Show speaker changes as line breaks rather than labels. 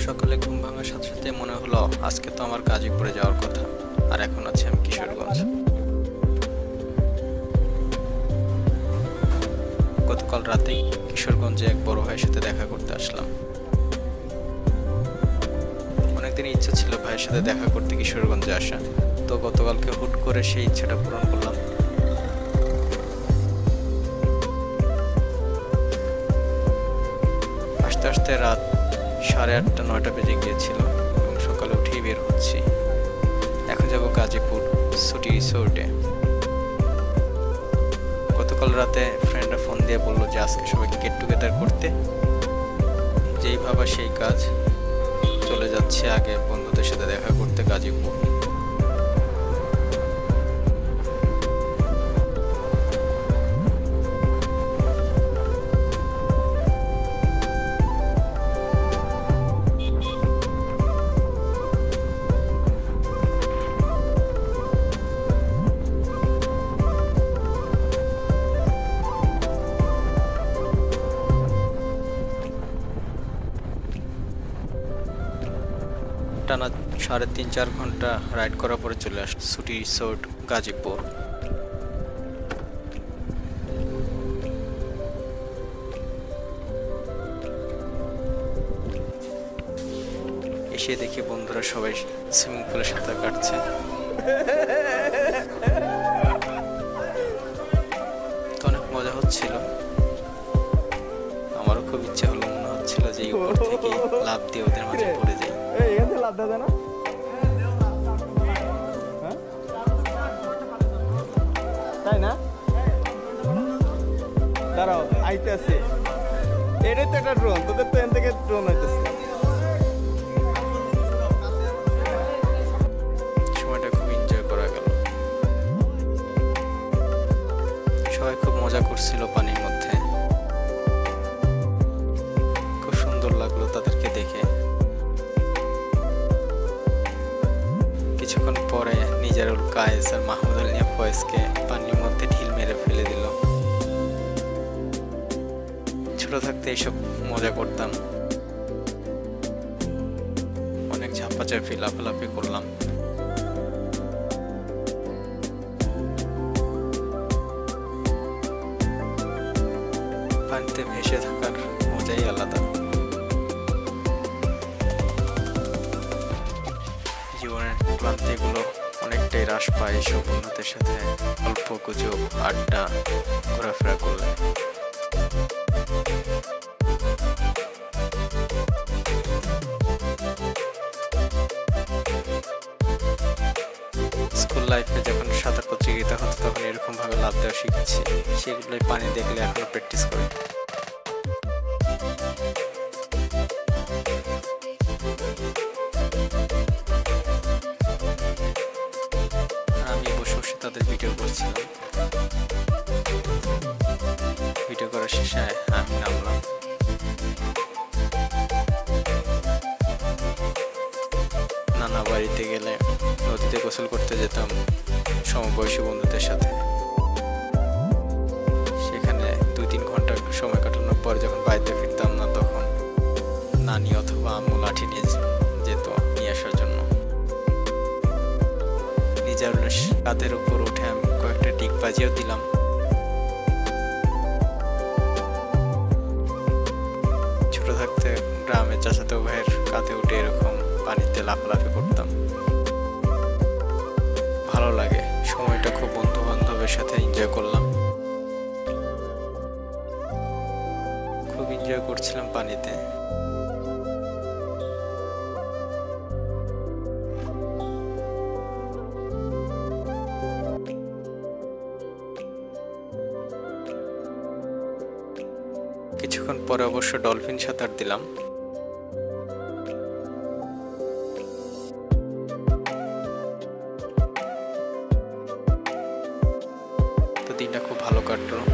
সকালে ঘুম ভাঙার সাথে সাথে মনে হলো আজকে তো আমার গাজীপুরে যাওয়ার কথা, আর এখন আছি আমি কিশোরগঞ্জ। গতকাল রাতেই কিশোরগঞ্জে এক বড় ভাইয়ের সাথে দেখা করতে আসলাম। অনেকদিন ইচ্ছা ছিল ভাইয়ের সাথে দেখা করতে কিশোরগঞ্জে আসা, তো গতকালকে হুট করে সেই ইচ্ছাটা পূরণ করলাম। আস্তে আস্তে রাত 8:30-9টা বেজে গিয়েছিল এবং সকালে উঠেই বের হচ্ছি। এখন যাব গাজীপুর ছুটি রিসোর্টে। গতকাল রাতে ফ্রেন্ডরা ফোন দিয়ে বললো যে আজকে সবাইকে গেট টুগেদার করতে। যেই ভাবা সেই কাজ, চলে যাচ্ছে আগে বন্ধুদের সাথে দেখা করতে গাজীপুর। টানা 3.5-4 ঘন্টা রাইড করার পরে চলে আসে ছুটি রিসোর্ট গাজীপুর। এসে দেখি বন্ধুরা সবাই সুইমিং পুলে সাঁতার কাটছে। তো অনেক মজা হচ্ছিল। আমারও খুব ইচ্ছা হলো, মনে হচ্ছিল যে উপর থেকে লাফ দিয়ে ওদের মাঝে পড়ে যাই।
তাই না? দাঁড়াও, আইতেছে। এটাই তো একটা ড্রোন, তোদের তো এখান থেকে ড্রোন হইতেছে।
সময়টা খুব এনজয় করা গেল। সবাই খুব মজা করছিল পানির মধ্যে। খুব সুন্দর লাগলো তাদেরকে দেখে। কিছুক্ষণ পরে নিজারুল, কায়েস আর মাহমুদুল নিয়ে ফয়েজকে পানির মধ্যে ঢিল মেরে ফেলে দিল। ছোট থাকতে এইসব মজা করতাম, অনেক ঝাপাঝাপি লাফালাফি করলাম। পানিতে ভেসে থাকার মজাই আলাদা। জীবনের ক্লান্তিগুলো অনেকটাই হ্রাস পায় এসব বন্ধুদের সাথে অল্প গুজব, আড্ডা, ঘোরাফেরা করলে। স্কুল লাইফে যখন সাঁতার প্রতিযোগিতা হতো তখন এরকম ভাবে লাফ দেওয়া শিখেছি, সেগুলোই পানি দেখলে এখনো প্র্যাকটিস করি। আমি বসে বসে তাদের ভিডিও করছিলাম। ভিডিও করার শেষে আমি নামলাম। নানা বাড়িতে গেলে নদীতে গোসল করতে যেতাম সমবয়সী বন্ধুদের সাথে। সেখানে 2-3 ঘন্টা সময় কাটানোর পর যখন বাড়িতে ফিরতাম না, তখন নানি অথবা আম্মু লাঠি নিয়ে যেত নিয়ে আসার জন্য। নিজের কাঁধের উপর উঠে আমি কয়েকটা ডিগ বাজিয়েও দিলাম। ছোট থাকতে গ্রামে চাচাতো ভাইয়ের কাঁধে উঠে এরকম পানিতে লাফালাফি করতাম। ভালো লাগে, সময়টা খুব বন্ধু বান্ধবের সাথে এনজয় করলাম। খুব এনজয় করছিলাম পানিতে। কিছুক্ষণ পরে অবশ্য ডলফিন সাঁতার দিলাম। তো দিনটা খুব ভালো কাটলো।